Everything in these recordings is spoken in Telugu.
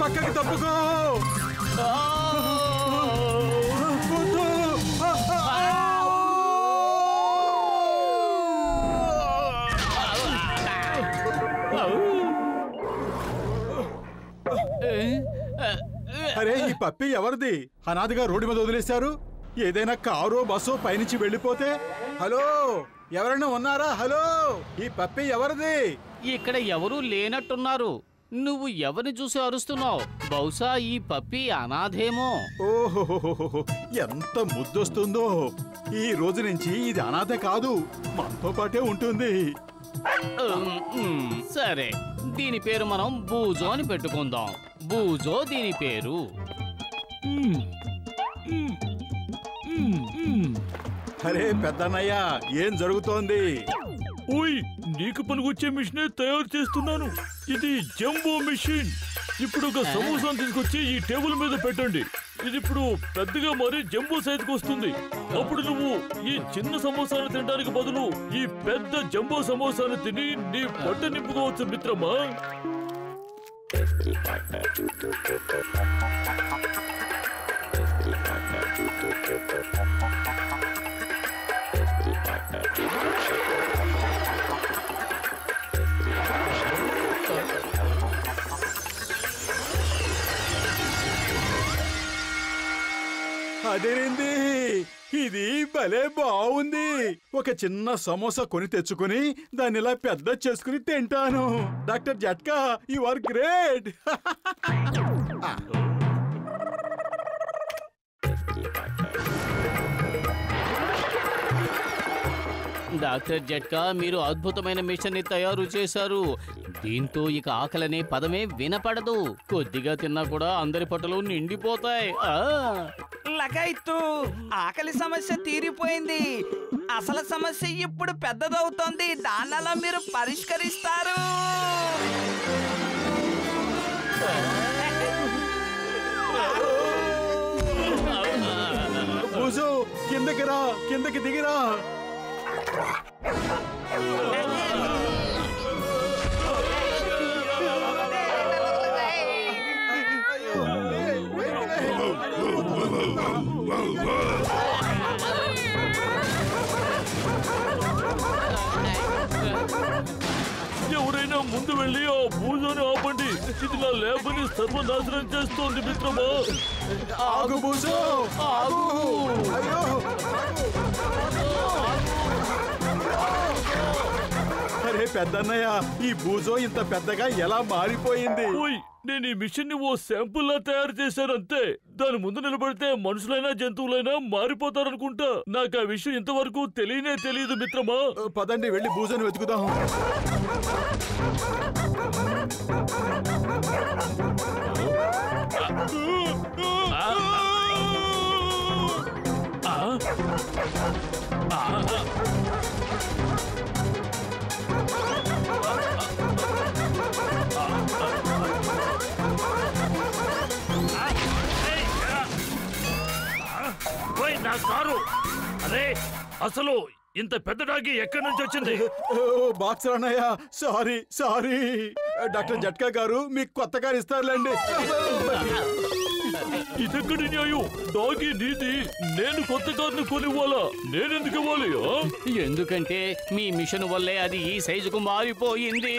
పక్కకి తప్పుకో. అరే ఈ పప్పి ఎవరిది? అనాథగా రోడ్డు మీద వదిలేశారు. ఏదైనా కారో బస్సో పైనుంచి వెళ్ళిపోతే? హలో, ఎవరైనా ఉన్నారా? హలో, ఈ పప్పి ఎవరిది? ఇక్కడ ఎవరూ లేనట్టున్నారు. నువ్వు ఎవరిని చూసి అరుస్తున్నావు? బహుశా ఈ పప్పి అనాథేమో. ఓహో, ఎంత ముద్దొస్తుందో. ఈ రోజు నుంచి ఇది అనాథ కాదు, మనతో పాటే ఉంటుంది. సరే, దీని పేరు మనం బూజో అని పెట్టుకుందాం. బూజో దీని పేరు. అరే పెద్దన్నయ్య, ఏం జరుగుతోంది? ఓయ్, నీకు పనికొచ్చే మిషనే తయారు చేస్తున్నాను. ఇది జంబో మిషన్. ఇప్పుడు ఒక సమోసాను తీసుకొచ్చి ఈ టేబుల్ మీద పెట్టండి. ఇది ఇప్పుడు పెద్దగా మరి జంబో సైజుకి వస్తుంది. అప్పుడు నువ్వు ఈ చిన్న సమోసాను తినడానికి బదులు ఈ పెద్ద జంబో సమోసాను తిని నీ పొట్ట నింపుకోవచ్చు మిత్రమా. అదేంది, ఇది భలే బాగుంది. ఒక చిన్న సమోసా కొని తెచ్చుకుని దాన్ని ఇలా పెద్ద చేసుకుని తింటాను. డాక్టర్ జట్కా, యు ఆర్ గ్రేట్. డాక్టర్ జట్కా, మీరు అద్భుతమైన మిషన్ ని తయారు చేశారు. దీంతో ఇక ఆకలనే పదమే వినపడదు. కొద్దిగా తిన్నా కూడా అందరి పొట్టలు నిండిపోతాయి. లగాయిత్తు, ఆకలి సమస్య తీరిపోయింది. అసలు సమస్య ఇప్పుడు పెద్దదవుతోంది. దానిలా మీరు పరిష్కరిస్తారు. బూజు, కిందకి రా, కిందకి దిగిరా. ఎవరైనా ముందు వెళ్ళి ఆ బూజోని ఆపండి. ఇది నా లేబని సర్వనాశనం చేస్తోంది మిత్రమా. ఆగు బూజు, ఆగు. అయ్యో, అరే పెద్దన్నయ్య, ఈ బూజో ఇంత పెద్దగా ఎలా మారిపోయింది? ఓయ్, నేను ఈ మిషన్ ని ఓ శాంపుల్ లా తయారు చేశాను అంతే. దాని ముందు నిలబడితే మనుషులైనా జంతువులైనా మారిపోతారనుకుంటా. నాకు ఆ విషయం ఇంతవరకు తెలియదు మిత్రమా. పదండి, వెళ్ళి బూజోని వెతుకుదాం. నా కారు, అరే అసలు ఇంత పెద్ద డాగి ఎక్కడి నుంచి వచ్చింది? బాక్సర్ అన్నయ్య, సారీ. డాక్టర్ జట్కా గారు మీకు కొత్త కారు ఇస్తారులేండి. ఇదెక్కడి న్యాయం? డాగి నీది, నేను కొత్త కారుని కొనివ్వాలా? నేనెందుకు ఇవ్వాలి? ఎందుకంటే మీ మిషన్ వల్లే అది ఈ సైజుకు మారిపోయింది.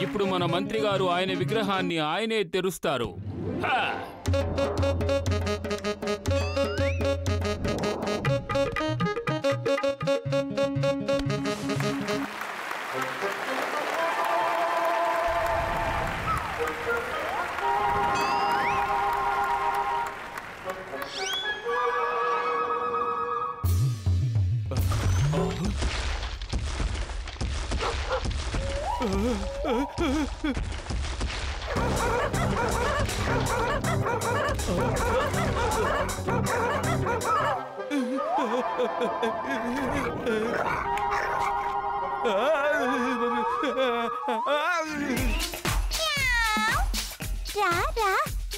ఇప్పుడు మన మంత్రి గారు ఆయన విగ్రహాన్ని ఆయనే తెరుస్తారు. రా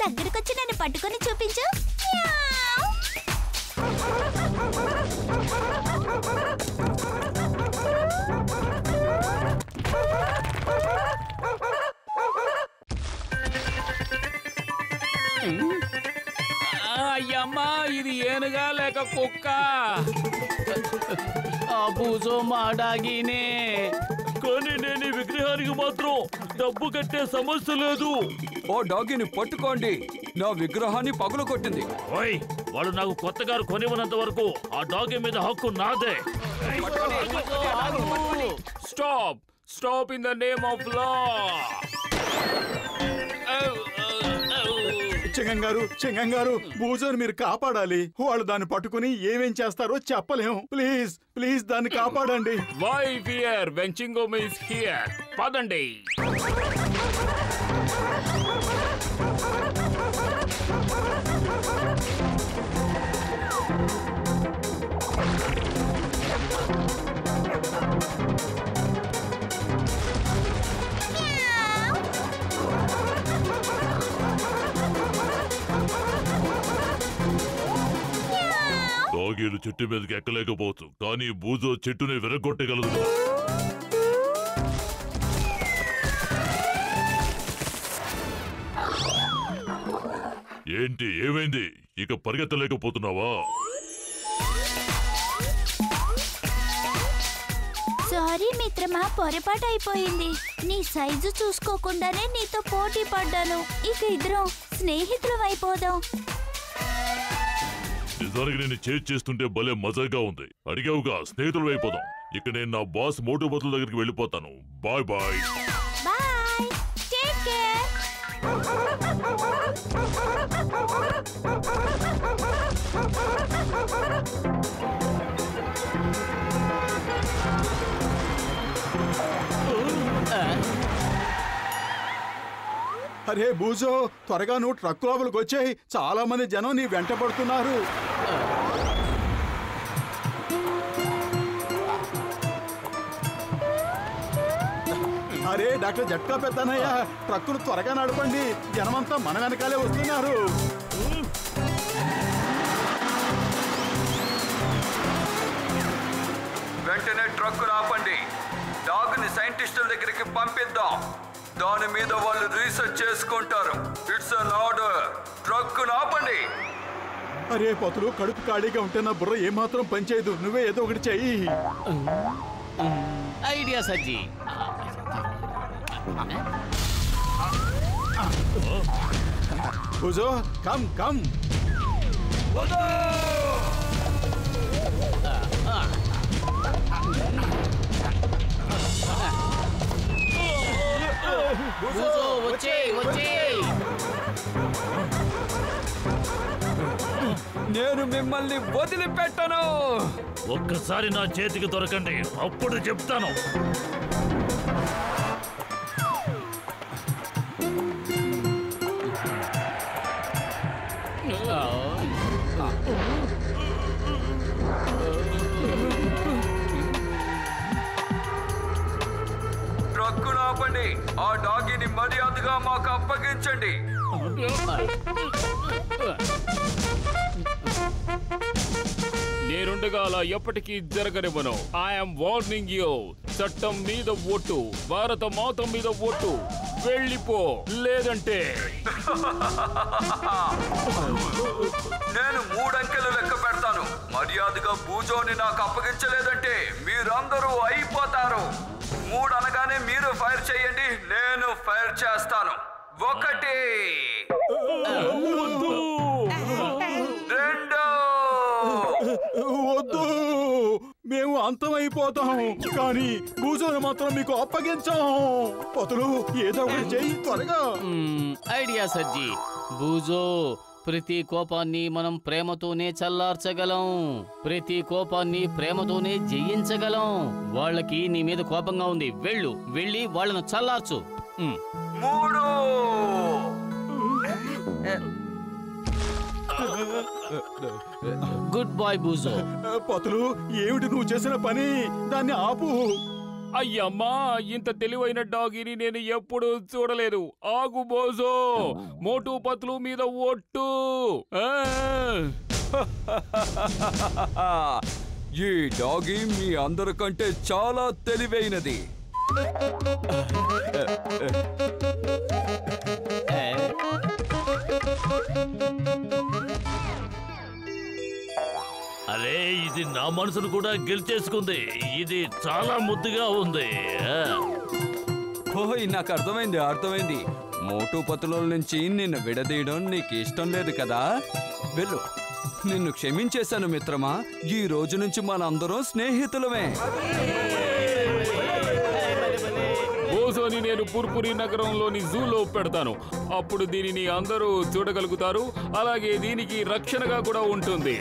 దగ్గరకొచ్చి నన్ను పట్టుకొని చూపించు. అయ్యమ్మా ఇది ఏనుగా లేక కుక్క? ఆ బూజో మా డాగీనే. కానీ నేను ఈ విగ్రహానికి మాత్రం డబ్బు కట్టే సమస్య లేదు. ఓ డాగిని పట్టుకోండి, నా విగ్రహాన్ని పగులు కొట్టింది. ఓయ్, వాడు నాకు కొత్త కారు కొనివ్వనంత వరకు ఆ డాగి మీద హక్కు నాదే. Stop stop in the name of law. చింగం గారు బూజోని మీరు కాపాడాలి. వాళ్ళు దాన్ని పట్టుకుని ఏమేం చేస్తారో చెప్పలేము. ప్లీజ్ ప్లీజ్ దాన్ని కాపాడండి. Why fear when Chingum is here? పదండి. డాగీలు చెట్టు మీదకి ఎక్కలేకపోవచ్చు, కానీ బూజో చెట్టుని విరగొట్టగలదు. ఏంటి, ఏమైంది? ఇక పరిగెత్తలేకపోతున్నావా? సారీ మిత్రమా, పొరపాటు అయిపోయింది. నీ సైజు చూసుకోకుండానే నీతో పోటీ పడ్డాను. ఇక ఇద్దరం స్నేహితులం అయిపోదాం. నిజానికి నేను చేస్తుంటే భలే మజాగా ఉంది. అడిగావుగా, స్నేహితులు అయిపోదాం. ఇక నేను నా బాస్ మోటు బతుల దగ్గరికి వెళ్ళిపోతాను. Bye bye. Bye, take care. అరే బూజో, త్వరగా నువ్వు ట్రక్ లోపలికి వచ్చాయి. చాలా మంది జనం నీ వెంట పడుతున్నారు. అరే డాక్టర్ జట్కా పెద్దనయ్య, ట్రక్కును త్వరగా నడపండి. జనమంతా మన వెనకాలే వస్తున్నారు. వెంటనే ట్రక్కును ఆపండి. డాగ్ని సైంటిస్టుల దగ్గరికి పంపిద్దాం. దాని మీద వాళ్ళు రీసెర్చ్ చేసుకుంటారు. It's an order. ట్రక్కును ఆపండి. అరే పతులు, కడుపు ఖాళీగా ఉంటే నా బుర్ర ఏమాత్రం పనిచేయదు. నువ్వే ఏదో ఒకటి చెయ్యి. ఐడియా సజ్జీ. బూజో కమ్ కమ్. బూజో వచ్చేయ్ వచ్చేయ్. నేను మిమ్మల్ని వదిలిపెట్టను. ఒక్కసారి నా చేతికి దొరకండి, అప్పుడు చెప్తాను. ట్రక్కును ఆపండి. ఆ డాగిని మర్యాదగా మాకు అప్పగించండి. నేనుండగా అలా ఎప్పటికీ జరగనివ్వను. I'm warning you. చట్టం మీద ఓటు, భారత మాత మీద ఓటు. వెళ్ళిపో, లేదంటే నేను 3 అంకెలు లెక్క పెడతాను. మర్యాదగా బూజోని నాకు అప్పగించలేదంటే మీరందరూ అయిపోతారు. 3 అనగానే మీరు ఫైర్ చేయండి, నేను ఫైర్ చేస్తాను. 1 2 వద్దు, మేము అంతమైపోతాం. కానీ బూజోను మాత్రం మీకు అప్పగించాం. పతులు, ఏదో ఒకటి చెయ్యి త్వరగా. ఐడియా సజ్జీ. బూజో, ప్రతి కోపాన్ని మనం ప్రేమతోనే చల్లార్చగలం. ప్రతి కోపాన్ని ప్రేమతోనే జయించగలం. వాళ్ళకి నీ మీద కోపంగా ఉంది. వెళ్ళి వాళ్ళను చల్లార్చు. 3 గుడ్ బాయ్ బూజో. పతులు, ఏమిటి నువ్వు చేసిన పని? దాన్ని ఆపు. అయ్యమ్మా, ఇంత తెలివైన డాగిని నేను ఎప్పుడు చూడలేదు. ఆగు బోజో, మోటు పత్లు మీద ఒట్టు. ఈ డాగి మీ అందరికంటే చాలా తెలివైనది. అరే ఇది నా మనసును కూడా గెలిచేసుకుంది. ఇది చాలా ముద్దుగా ఉంది. ఓయ్ నాకు అర్థమైంది. మోటు పతుల నుంచి నిన్ను విడదీయడం నీకు ఇష్టం లేదు కదా? వెళ్ళు, నిన్ను క్షమించేశాను మిత్రమా. ఈ రోజు నుంచి మనందరం స్నేహితులమే. బోజోని నేను పుర్పురి నగరంలోని జూలో పెడతాను. అప్పుడు దీనిని అందరూ చూడగలుగుతారు. అలాగే దీనికి రక్షణగా కూడా ఉంటుంది.